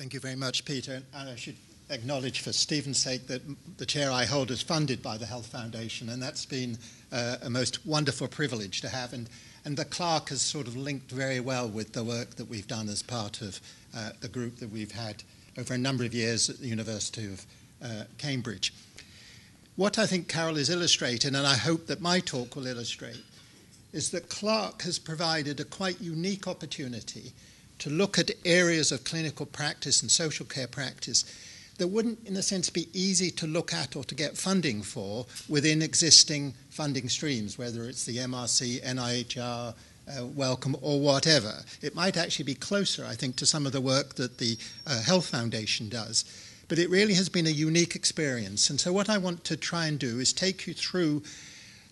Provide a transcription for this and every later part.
Thank you very much, Peter. And I should acknowledge for Stephen's sake that the chair I hold is funded by the Health Foundation, and that's been a most wonderful privilege to have. And the CLAHRC has sort of linked very well with the work that we've done as part of the group that we've had over a number of years at the University of Cambridge. What I think Carol has illustrated, and I hope that my talk will illustrate, is that CLAHRC has provided a quite unique opportunity to look at areas of clinical practice and social care practice that wouldn't, in a sense, be easy to look at or to get funding for within existing funding streams, whether it's the MRC, NIHR, Wellcome, or whatever. It might actually be closer, I think, to some of the work that the Health Foundation does. But it really has been a unique experience. And so what I want to try and do is take you through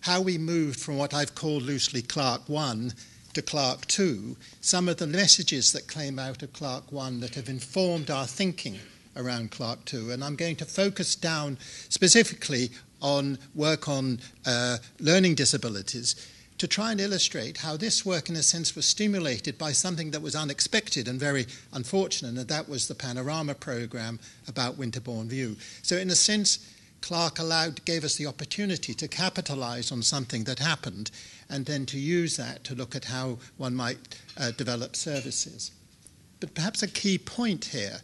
how we moved from what I've called loosely CLAHRC 1 to CLAHRC 2, some of the messages that came out of CLAHRC 1 that have informed our thinking around CLAHRC 2. And I'm going to focus down specifically on work on learning disabilities to try and illustrate how this work, in a sense, was stimulated by something that was unexpected and very unfortunate, and that was the Panorama programme about Winterbourne View. So in a sense, CLAHRC gave us the opportunity to capitalise on something that happened and then to use that to look at how one might develop services. But perhaps a key point here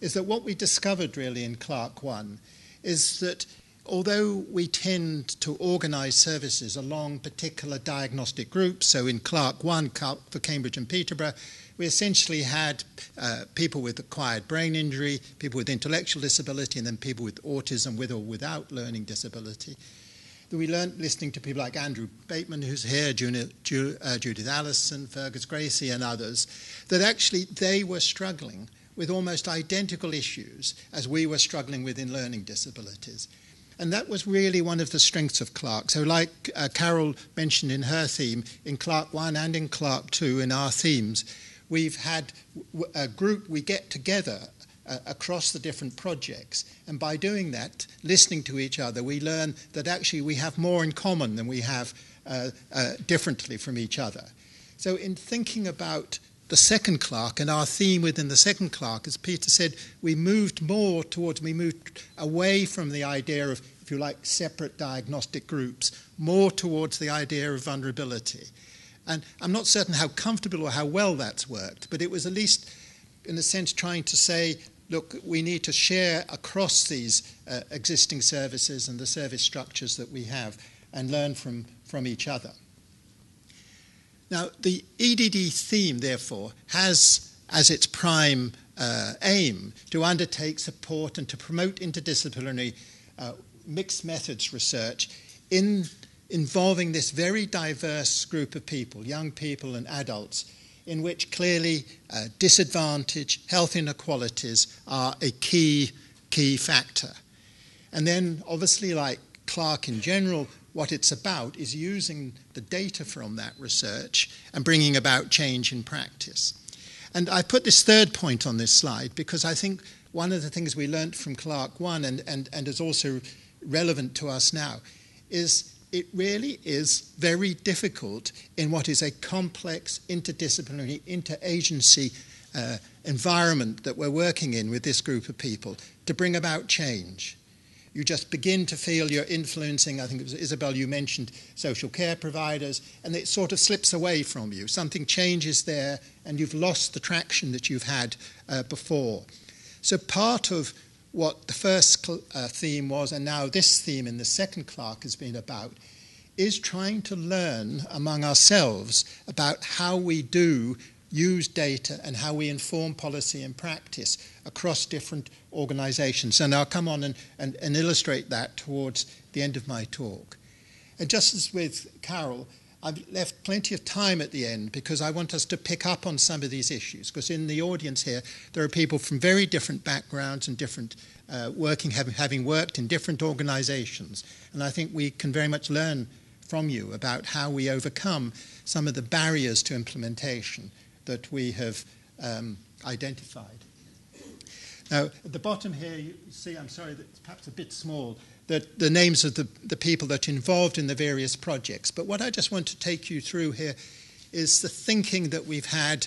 is that what we discovered really in CLAHRC 1 is that although we tend to organise services along particular diagnostic groups, so in CLAHRC 1 for Cambridge and Peterborough, we essentially had people with acquired brain injury, people with intellectual disability, and then people with autism with or without learning disability. We learned listening to people like Andrew Bateman, who's here, Judith Allison, Fergus Gracie, and others, that actually they were struggling with almost identical issues as we were struggling with in learning disabilities. And that was really one of the strengths of CLAHRC. So like Carol mentioned in her theme, in CLAHRC 1 and in CLAHRC 2 in our themes, we've had a group, we get together across the different projects. And by doing that, listening to each other, we learn that actually we have more in common than we have differently from each other. So in thinking about the second CLAHRC and our theme within the second CLAHRC, as Peter said, we moved away from the idea of, if you like, separate diagnostic groups, more towards the idea of vulnerability. And I'm not certain how comfortable or how well that's worked, but it was at least, in a sense, trying to say, look, we need to share across these existing services and the service structures that we have and learn from each other. Now, the EDD theme, therefore, has as its prime aim to undertake, support, and to promote interdisciplinary mixed methods research involving this very diverse group of people, young people and adults, in which clearly disadvantage, health inequalities are a key factor. And then, obviously, like CLAHRC in general, what it's about is using the data from that research and bringing about change in practice. And I put this third point on this slide because I think one of the things we learned from CLAHRC 1 and is also relevant to us now is it really is very difficult in what is a complex, interdisciplinary, interagency environment that we're working in with this group of people to bring about change. You just begin to feel you're influencing, I think it was Isabel, you mentioned social care providers, and it sort of slips away from you. Something changes there, and you've lost the traction that you've had before. So part of what the first theme was, and now this theme in the second CLAHRC has been about, is trying to learn among ourselves about how we do use data and how we inform policy and practice across different organisations. And I'll come on and illustrate that towards the end of my talk. And just as with Carol, I've left plenty of time at the end because I want us to pick up on some of these issues, because in the audience here there are people from very different backgrounds and different having worked in different organisations. And I think we can very much learn from you about how we overcome some of the barriers to implementation that we have identified. Now, at the bottom here, you see, I'm sorry, that it's perhaps a bit small, that the names of the people that are involved in the various projects. But what I just want to take you through here is the thinking that we've had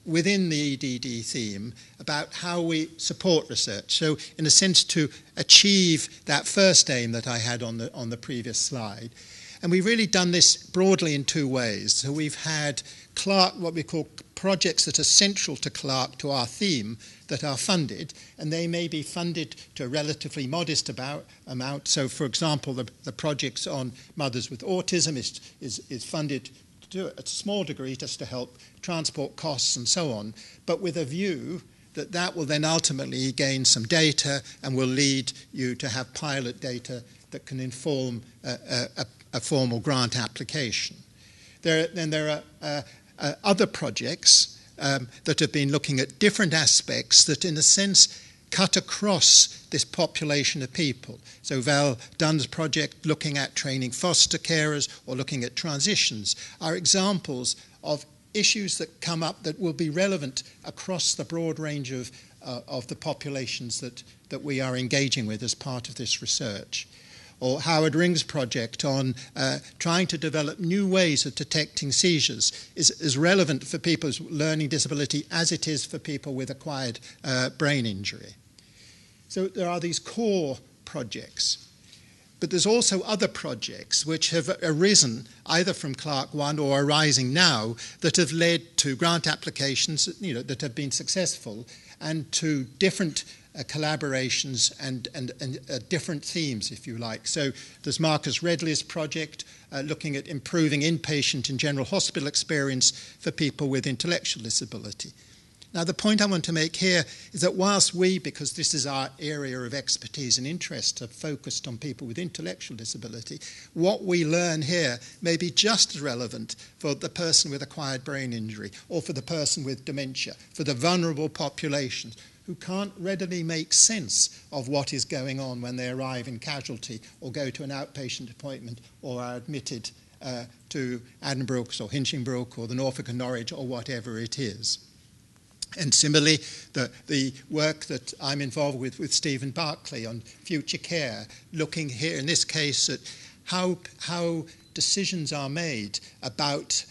within the EDD theme about how we support research. So in a sense to achieve that first aim that I had on the previous slide. And we've really done this broadly in two ways. So we've had CLAHRC, what we call projects that are central to CLAHRC, to our theme, that are funded, and they may be funded to a relatively modest amount. So, for example, the projects on mothers with autism is funded to a small degree just to help transport costs and so on, but with a view that will then ultimately gain some data and will lead you to have pilot data that can inform a formal grant application. There are other projects that have been looking at different aspects that, in a sense, cut across this population of people. So Val Dunn's project looking at training foster carers or looking at transitions are examples of issues that come up that will be relevant across the broad range of the populations that we are engaging with as part of this research. Or Howard Ring's project on trying to develop new ways of detecting seizures is as relevant for people with learning disability as it is for people with acquired brain injury. So there are these core projects. But there's also other projects which have arisen either from CLAHRC 1 or arising now that have led to grant applications that have been successful and to different collaborations and different themes, if you like. So there's Marcus Redley's project looking at improving inpatient and general hospital experience for people with intellectual disability. Now, the point I want to make here is that whilst we, because this is our area of expertise and interest, are focused on people with intellectual disability, what we learn here may be just as relevant for the person with acquired brain injury or for the person with dementia, for the vulnerable populations who can't readily make sense of what is going on when they arrive in casualty or go to an outpatient appointment or are admitted to Addenbrooke's or Hinchinbrook or the Norfolk and Norwich or whatever it is. And similarly, the work that I'm involved with Stephen Barclay on future care, looking here in this case at how decisions are made about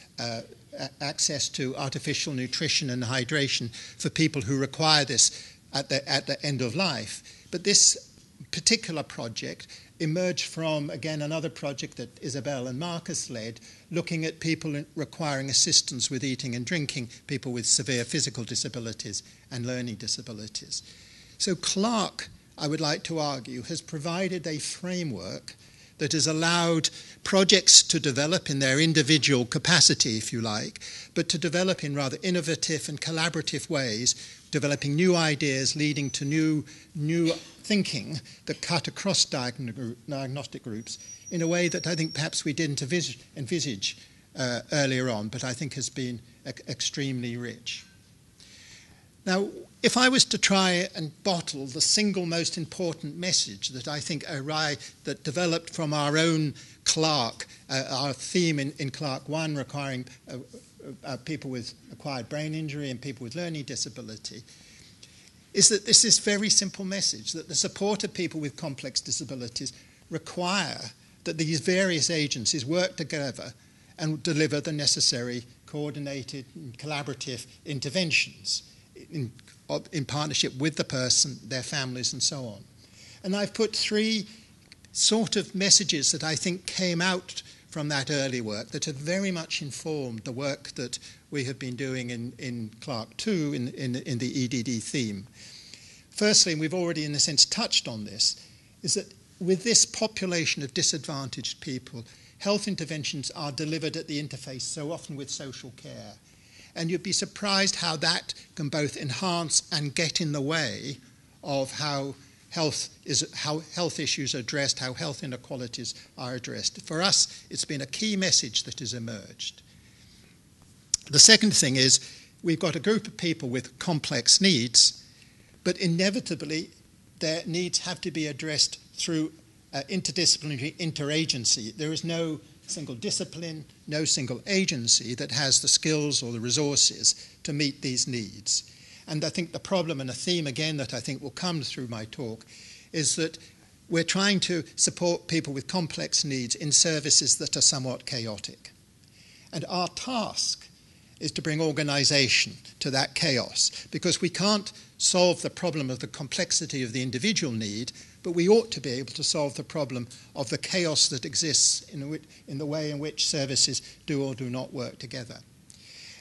access to artificial nutrition and hydration for people who require this at the end of life. But this particular project emerged from, again, another project that Isabel and Marcus led, looking at people requiring assistance with eating and drinking, people with severe physical disabilities and learning disabilities. So CLAHRC, I would like to argue, has provided a framework that has allowed projects to develop in their individual capacity, if you like, but to develop in rather innovative and collaborative ways, developing new ideas, leading to new thinking that cut across diagnostic groups in a way that I think perhaps we didn't envisage earlier on, but I think has been extremely rich. Now, if I was to try and bottle the single most important message that I think that developed from our own CLAHRC, our theme in CLAHRC 1 requiring people with acquired brain injury and people with learning disability, is that this is very simple message, that the support of people with complex disabilities require that these various agencies work together and deliver the necessary coordinated and collaborative interventions in partnership with the person, their families, and so on. And I've put three sort of messages that I think came out from that early work that have very much informed the work that we have been doing in CLAHRC 2 in the EDD theme. Firstly, and we've already in a sense touched on this, is that with this population of disadvantaged people, health interventions are delivered at the interface so often with social care. And you'd be surprised how that can both enhance and get in the way of how health issues are addressed, how health inequalities are addressed. For us, it's been a key message that has emerged. The second thing is we've got a group of people with complex needs, but inevitably their needs have to be addressed through interdisciplinary interagency. There is no single discipline, no single agency that has the skills or the resources to meet these needs. And I think the problem and a theme, again, that I think will come through my talk is that we're trying to support people with complex needs in services that are somewhat chaotic. And our task is to bring organisation to that chaos, because we can't solve the problem of the complexity of the individual need, but we ought to be able to solve the problem of the chaos that exists in the way in which services do or do not work together.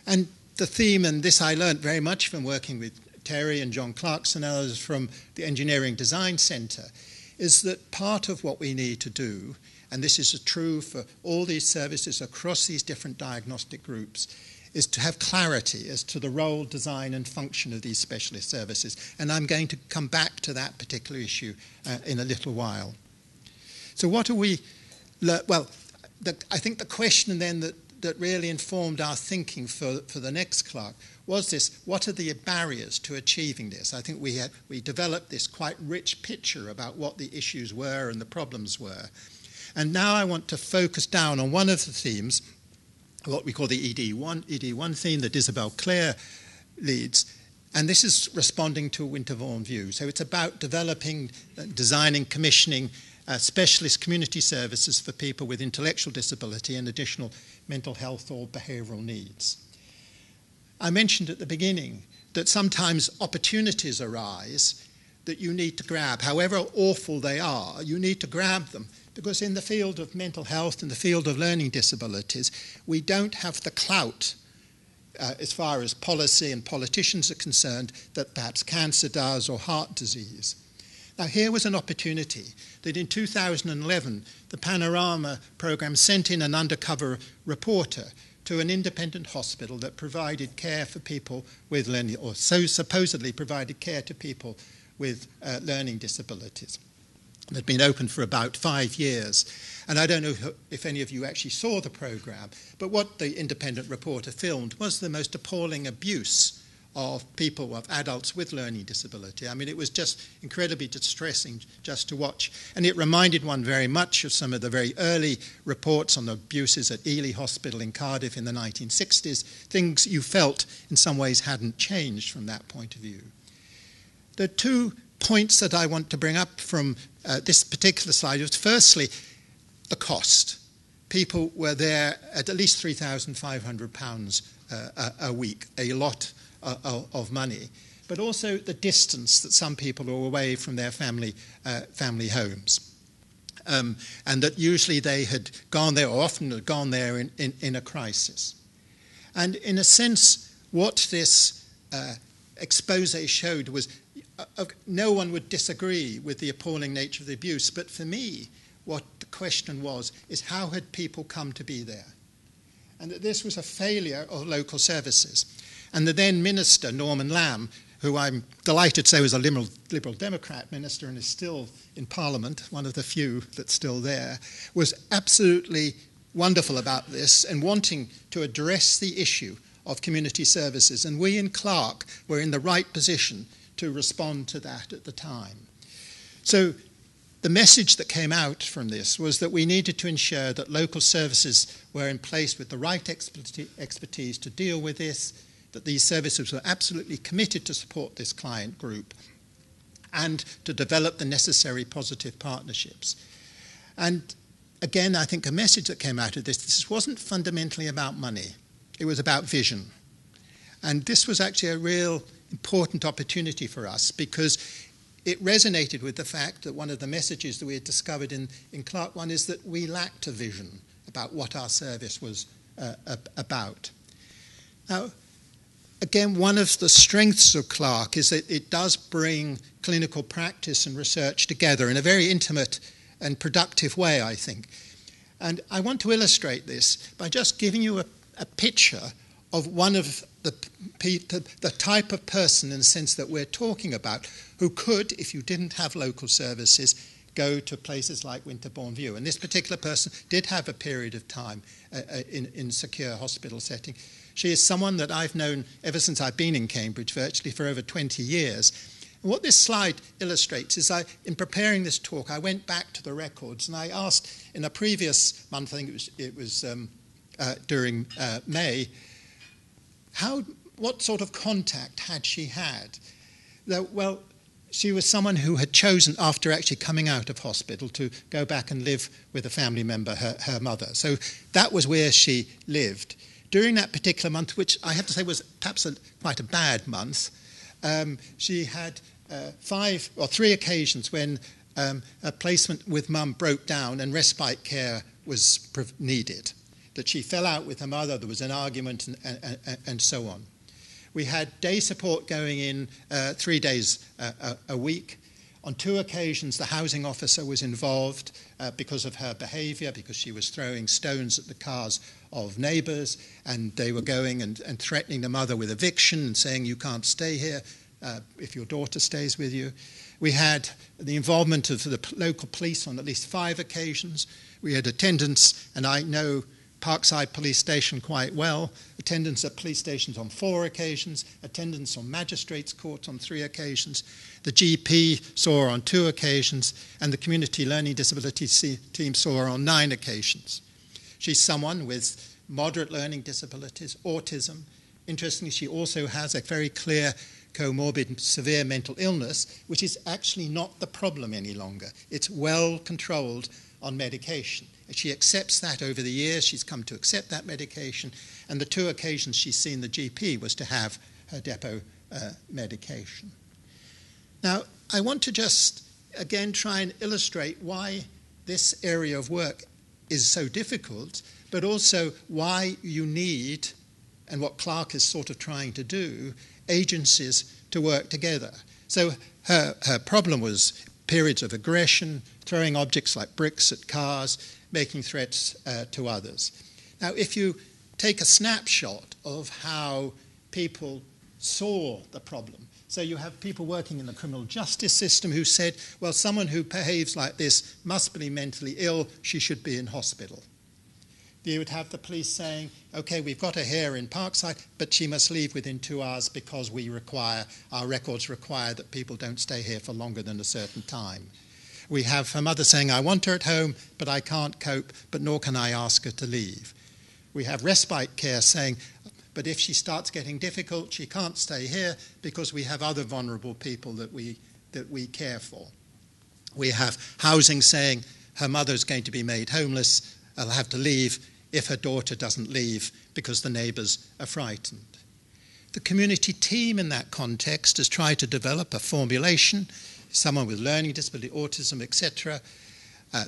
And the theme, and this I learnt very much from working with Terry and John Clarkson and others from the Engineering Design Centre, is that part of what we need to do, and this is true for all these services across these different diagnostic groups, is to have clarity as to the role, design and function of these specialist services. And I'm going to come back to that particular issue in a little while. So what are we... Well, I think the question then that really informed our thinking for the next CLAHRC was this: what are the barriers to achieving this? I think we developed this quite rich picture about what the issues were and the problems were. And now I want to focus down on one of the themes, what we call the ED1 theme that Isabel Clare leads. And this is responding to a Winterbourne view. So it's about developing, designing, commissioning specialist community services for people with intellectual disability and additional mental health or behavioural needs. I mentioned at the beginning that sometimes opportunities arise that you need to grab. However awful they are, you need to grab them, because in the field of mental health and the field of learning disabilities, we don't have the clout as far as policy and politicians are concerned that perhaps cancer does or heart disease. Now, here was an opportunity that in 2011, the Panorama programme sent in an undercover reporter to an independent hospital that provided care for people with learning, or so supposedly provided care to people with learning disabilities. It had been open for about 5 years. And I don't know if any of you actually saw the programme, but what the independent reporter filmed was the most appalling abuse of people, of adults with learning disability. I mean, it was just incredibly distressing just to watch. And it reminded one very much of some of the very early reports on the abuses at Ely Hospital in Cardiff in the 1960s, things you felt in some ways hadn't changed from that point of view. There are 2 points that I want to bring up from this particular slide. Firstly, the cost. People were there at least £3,500 a week, a lot of money, but also the distance that some people are away from their family homes, and that usually they had gone there, or often had gone there in a crisis. And in a sense, what this expose showed was no one would disagree with the appalling nature of the abuse, but for me, what the question was is how had people come to be there? And that this was a failure of local services. And the then minister, Norman Lamb, who I'm delighted to say was a Liberal Democrat minister and is still in Parliament, one of the few that's still there, was absolutely wonderful about this and wanting to address the issue of community services. And we in CLAHRC were in the right position to respond to that at the time. So the message that came out from this was that we needed to ensure that local services were in place with the right expertise to deal with this, that these services were absolutely committed to support this client group and to develop the necessary positive partnerships. And again, I think a message that came out of this wasn't fundamentally about money. It was about vision. And this was actually a real important opportunity for us because it resonated with the fact that one of the messages that we had discovered in CLAHRC 1 is that we lacked a vision about what our service was about. Now, again, one of the strengths of CLAHRC is that it does bring clinical practice and research together in a very intimate and productive way, I think. And I want to illustrate this by just giving you a picture of one of the type of person, in the sense that we're talking about, who could, if you didn't have local services, go to places like Winterbourne View. And this particular person did have a period of time in secure hospital setting. She is someone that I've known ever since I've been in Cambridge, virtually for over 20 years. And what this slide illustrates is in preparing this talk, I went back to the records and I asked in a previous month, I think it was during May, what sort of contact had she had? Well, she was someone who had chosen, after actually coming out of hospital, to go back and live with a family member, her mother. So that was where she lived. during that particular month, which I have to say was perhaps quite a bad month, she had 3 occasions when a placement with mum broke down and respite care was needed. That she fell out with her mother, there was an argument, and so on. We had day support going in 3 days a week. On 2 occasions, the housing officer was involved because of her behaviour, because she was throwing stones at the cars of neighbours, and they were going and threatening the mother with eviction and saying, you can't stay here if your daughter stays with you. We had the involvement of the local police on at least 5 occasions. We had attendance, and I know Parkside Police Station quite well, attendance at police stations on 4 occasions, attendance on magistrates' court on 3 occasions. The GP saw her on 2 occasions, and the Community Learning Disabilities team saw her on 9 occasions. She's someone with moderate learning disabilities, autism. Interestingly, she also has a very clear comorbid severe mental illness, which is actually not the problem any longer. It's well controlled on medication. She accepts that over the years. She's come to accept that medication, and the 2 occasions she's seen the GP was to have her depot medication. Now, I want to just, again, try and illustrate why this area of work is so difficult, but also why you need, and what CLAHRC is sort of trying to do, agencies to work together. So her problem was periods of aggression, throwing objects like bricks at cars, making threats to others. Now, if you take a snapshot of how people saw the problem, so you have people working in the criminal justice system who said, well, someone who behaves like this must be mentally ill, she should be in hospital. You would have the police saying, okay, we've got her here in Parkside, but she must leave within 2 hours because our records require that people don't stay here for longer than a certain time. We have her mother saying, I want her at home, but I can't cope, but nor can I ask her to leave. We have respite care saying, but if she starts getting difficult, she can't stay here because we have other vulnerable people that we care for. We have housing saying, her mother's going to be made homeless, I'll have to leave if her daughter doesn't leave because the neighbours are frightened. The community team in that context has tried to develop a formulation, someone with learning disability, autism, etc.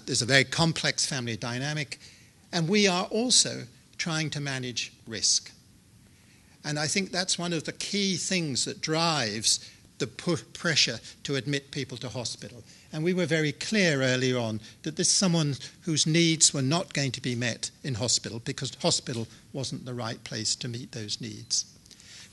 There's a very complex family dynamic, and we are also trying to manage risk. And I think that's one of the key things that drives the pressure to admit people to hospital. And we were very clear earlier on that this is someone whose needs were not going to be met in hospital because hospital wasn't the right place to meet those needs.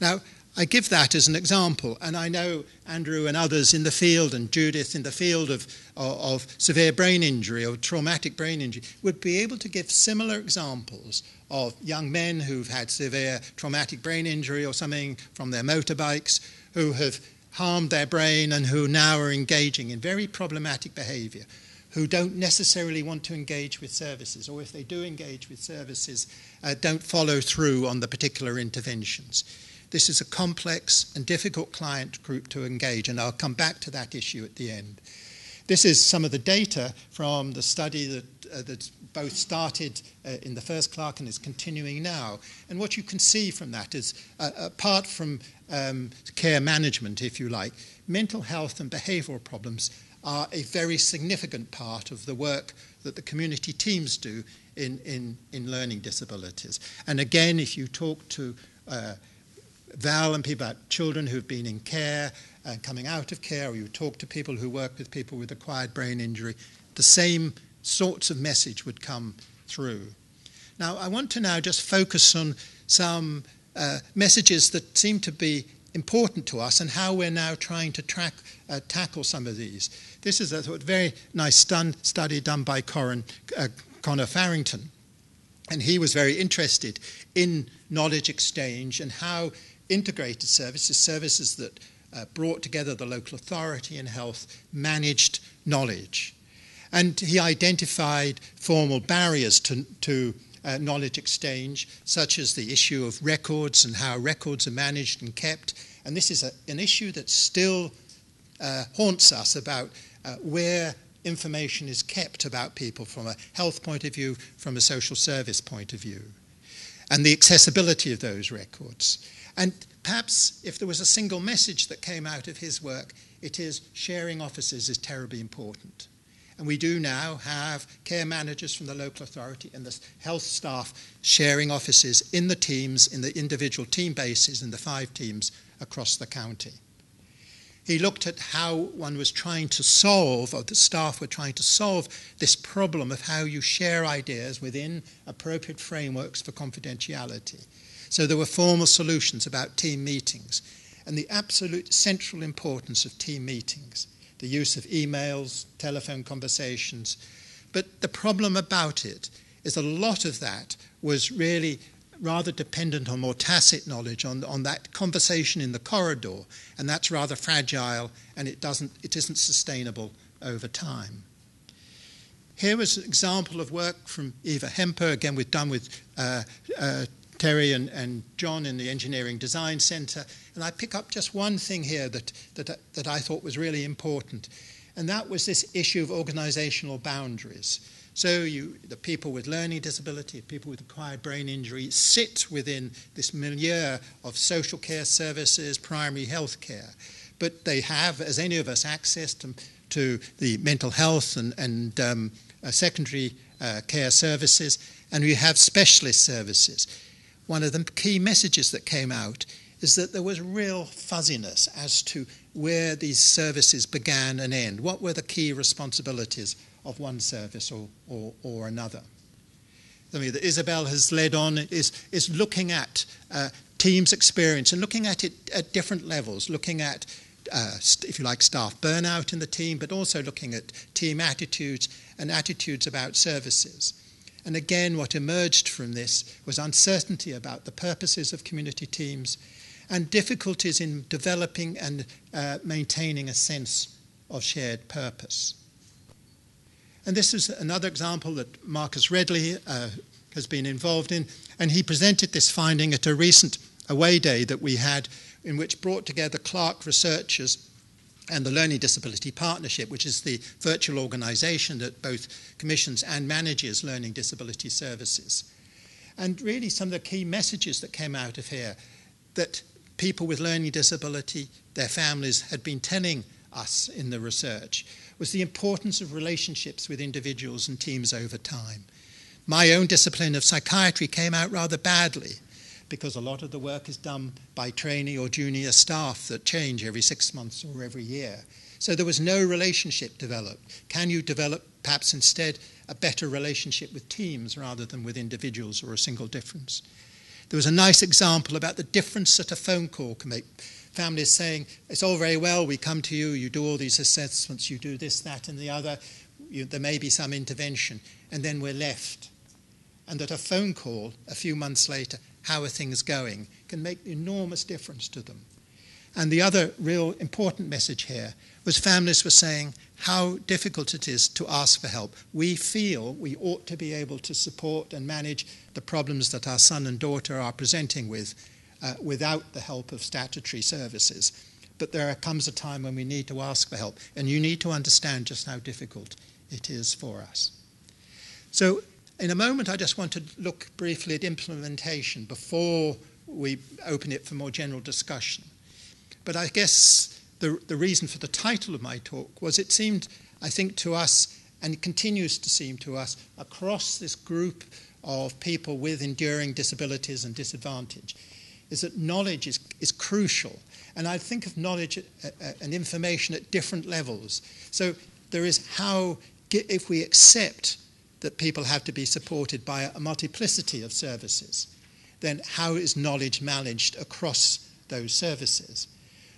Now, I give that as an example, and I know Andrew and others in the field, and Judith in the field of severe brain injury or traumatic brain injury, would be able to give similar examples of young men who've had severe traumatic brain injury or something from their motorbikes, who have harmed their brain and who now are engaging in very problematic behaviour, who don't necessarily want to engage with services, or if they do engage with services, don't follow through on the particular interventions. This is a complex and difficult client group to engage, and I'll come back to that issue at the end. This is some of the data from the study that's both started in the first CLAHRC and is continuing now. And what you can see from that is, apart from care management, if you like, mental health and behavioural problems are a very significant part of the work that the community teams do in learning disabilities. And again, if you talk to Val and people about children who've been in care and coming out of care, or you talk to people who work with people with acquired brain injury, the same sorts of message would come through. Now, I want to now just focus on some messages that seem to be important to us and how we're now trying to tackle some of these. This is a very nice study done by Connor Farrington, and he was very interested in knowledge exchange and how integrated services that brought together the local authority and health, managed knowledge. And he identified formal barriers to knowledge exchange, such as the issue of records and how records are managed and kept. And this is an issue that still haunts us about where information is kept about people from a health point of view, from a social service point of view. and the accessibility of those records. And perhaps if there was a single message that came out of his work, it is sharing offices is terribly important. And we do now have care managers from the local authority and the health staff sharing offices in the teams, in the individual team bases in the 5 teams across the county. He looked at how one was trying to solve, or the staff were trying to solve, this problem of how you share ideas within appropriate frameworks for confidentiality. So there were formal solutions about team meetings and the absolute central importance of team meetings, the use of emails, telephone conversations. But the problem about it is a lot of that was really rather dependent on more tacit knowledge, on that conversation in the corridor, and that's rather fragile, and it isn't sustainable over time. Here was an example of work from Eva Hemper, again we've done with Terry and John in the Engineering Design Centre, and I pick up just one thing here that I thought was really important, and that was this issue of organisational boundaries. So the people with learning disability, people with acquired brain injury, sit within this milieu of social care services, primary health care. But they have, as any of us, access to the mental health and secondary care services, and we have specialist services. One of the key messages that came out is that there was real fuzziness as to where these services began and end. What were the key responsibilities of one service or another? Something that Isabel has led on is looking at teams' experience and looking at it at different levels, looking at, if you like, staff burnout in the team, but also looking at team attitudes and attitudes about services. And again, what emerged from this was uncertainty about the purposes of community teams and difficulties in developing and maintaining a sense of shared purpose. And this is another example that Marcus Redley has been involved in, and he presented this finding at a recent away day that we had, in which brought together CLAHRC researchers and the Learning Disability Partnership, which is the virtual organisation that both commissions and manages learning disability services. And really some of the key messages that came out of here that people with learning disability, their families had been telling us in the research was the importance of relationships with individuals and teams over time. My own discipline of psychiatry came out rather badly because a lot of the work is done by trainee or junior staff that change every 6 months or every year. So there was no relationship developed. Can you develop perhaps instead a better relationship with teams rather than with individuals or a single difference? There was a nice example about the difference that a phone call can make. Families saying, it's all very well, we come to you, you do all these assessments, you do this, that and the other, there may be some intervention, and then we're left. And that a phone call a few months later, how are things going, can make an enormous difference to them. And the other real important message here was families were saying how difficult it is to ask for help. We feel we ought to be able to support and manage the problems that our son and daughter are presenting with without the help of statutory services. But there comes a time when we need to ask for help, and you need to understand just how difficult it is for us. So in a moment, I just want to look briefly at implementation before we open it for more general discussion. But I guess the reason for the title of my talk was it seemed, I think, to us, and it continues to seem to us, across this group of people with enduring disabilities and disadvantage, is that knowledge is crucial. And I think of knowledge and information at different levels. So there is how, if we accept that people have to be supported by a multiplicity of services, then how is knowledge managed across those services?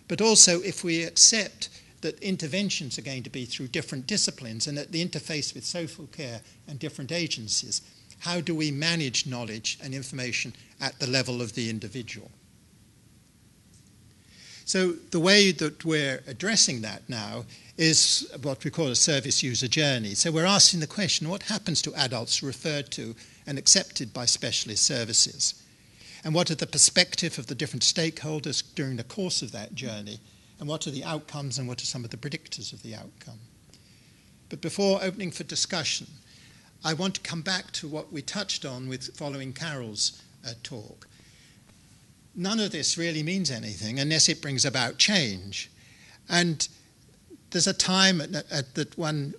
But also if we accept that interventions are going to be through different disciplines and at the interface with social care and different agencies, how do we manage knowledge and information at the level of the individual? So the way that we're addressing that now is what we call a service user journey. So we're asking the question, what happens to adults referred to and accepted by specialist services? And what are the perspectives of the different stakeholders during the course of that journey? And what are the outcomes and what are some of the predictors of the outcome? But before opening for discussion, I want to come back to what we touched on with following Carol's talk. None of this really means anything unless it brings about change. And there's a time that one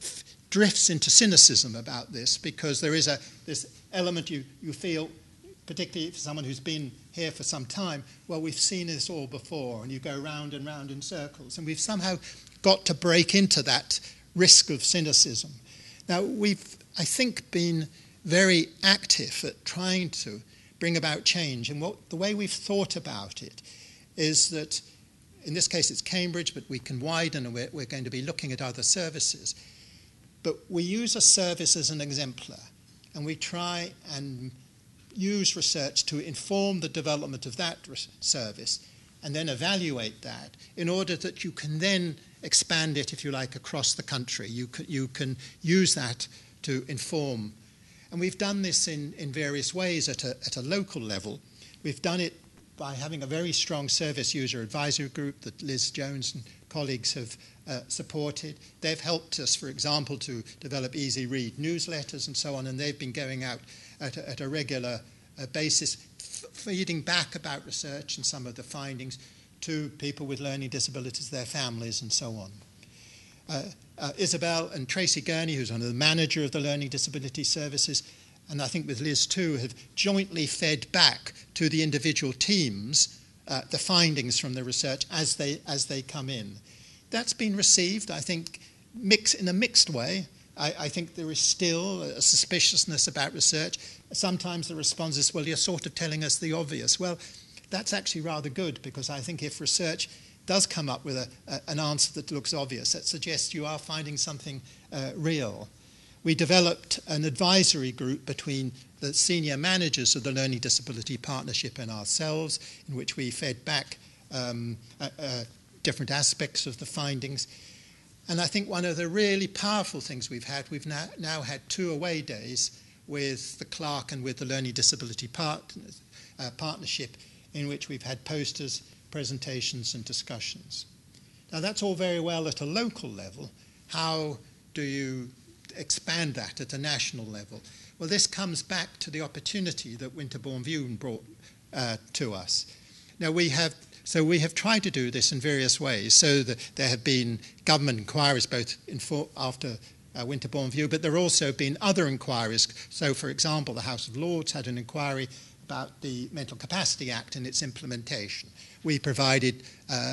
drifts into cynicism about this, because there is this element you feel, particularly for someone who's been here for some time, well, we've seen this all before, and you go round and round in circles. And we've somehow got to break into that risk of cynicism. Now, we've, I think, been very active at trying to bring about change. And the way we've thought about it is that, in this case it's Cambridge, but we can widen, and we're going to be looking at other services. But we use a service as an exemplar, and we try and use research to inform the development of that service, and then evaluate that in order that you can then expand it, if you like, across the country. You can use that to inform. And we've done this in various ways at a local level. We've done it by having a very strong service user advisory group that Liz Jones and colleagues have supported. They've helped us, for example, to develop easy read newsletters and so on, and they've been going out at a regular basis, feeding back about research and some of the findings to people with learning disabilities, their families, and so on. Isabel and Tracy Gurney, who's one of the manager of the Learning Disability Services, and I think with Liz too, have jointly fed back to the individual teams the findings from the research as they come in. That's been received, I think, in a mixed way. I think there is still a suspiciousness about research. Sometimes the response is, well, you're sort of telling us the obvious. Well, that's actually rather good, because I think if research does come up with an answer that looks obvious, that suggests you are finding something real. We developed an advisory group between the senior managers of the Learning Disability Partnership and ourselves, in which we fed back different aspects of the findings. And I think one of the really powerful things we've now had 2 away days with the CLAHRC and with the Learning Disability Partnership, in which we've had posters, presentations and discussions. Now, that's all very well at a local level. How do you expand that at a national level? Well, this comes back to the opportunity that Winterbourne View brought to us. Now, we have tried to do this in various ways. So there have been government inquiries both after Winterbourne View, but there have also been other inquiries. So, for example, the House of Lords had an inquiry about the Mental Capacity Act and its implementation. We provided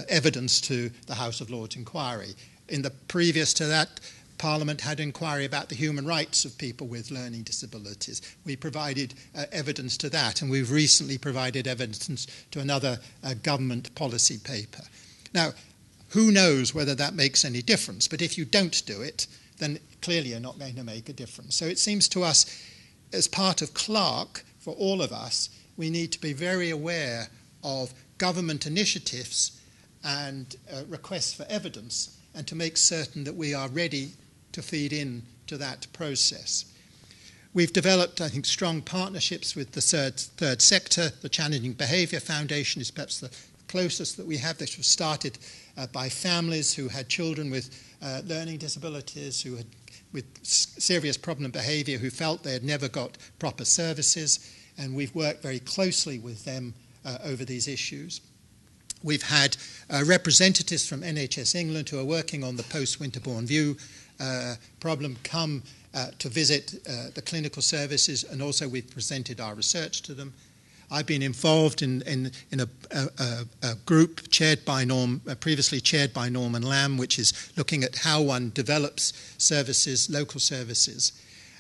evidence to the House of Lords inquiry. In the previous to that, Parliament had an inquiry about the human rights of people with learning disabilities. We provided evidence to that, and we've recently provided evidence to another government policy paper. Now, who knows whether that makes any difference, but if you don't do it, then clearly you're not going to make a difference. So it seems to us, as part of CLAHRC, for all of us, we need to be very aware of government initiatives and requests for evidence, and to make certain that we are ready to feed in to that process. We've developed, I think, strong partnerships with the third sector. The Challenging Behaviour Foundation is perhaps the closest that we have. This was started by families who had children with learning disabilities, who had with serious problem behaviour, who felt they had never got proper services, and we've worked very closely with them over these issues. We've had representatives from NHS England who are working on the post-Winterbourne View problem come to visit the clinical services, and also we've presented our research to them. I've been involved in a group chaired by previously chaired by Norman Lamb, which is looking at how one develops services, local services.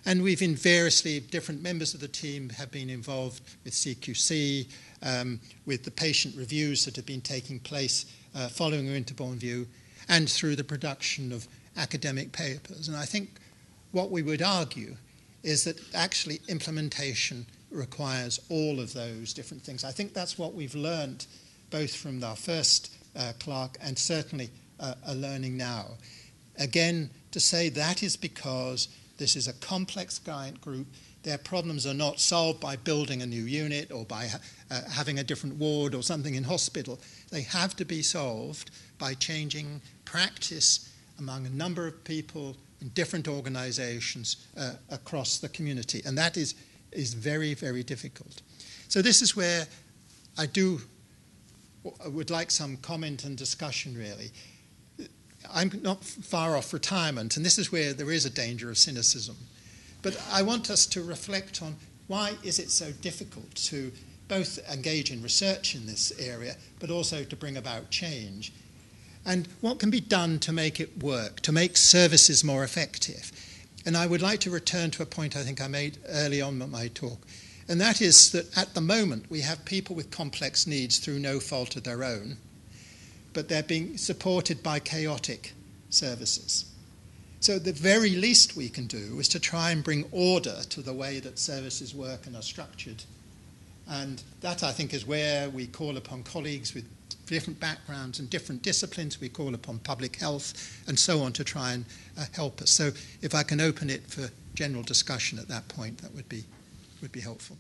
And we've different members of the team have been involved with CQC, with the patient reviews that have been taking place following Winterbourne View, and through the production of academic papers. And I think what we would argue is that actually implementation requires all of those different things. I think that's what we've learned both from our first CLAHRC and certainly are learning now. Again, to say that is because this is a complex client group. Their problems are not solved by building a new unit or by having a different ward or something in hospital. They have to be solved by changing practice among a number of people in different organizations across the community. And that is very, very difficult. So this is where I would like some comment and discussion, really. I'm not far off retirement, and this is where there is a danger of cynicism. But I want us to reflect on why is it so difficult to both engage in research in this area, but also to bring about change. And what can be done to make it work, to make services more effective. And I would like to return to a point I think I made early on in my talk, and that is that at the moment we have people with complex needs through no fault of their own, but they're being supported by chaotic services. So the very least we can do is to try and bring order to the way that services work and are structured. And that, I think, is where we call upon colleagues with different backgrounds and different disciplines. We call upon public health and so on to try and help us. So if I can open it for general discussion at that point, that would be helpful.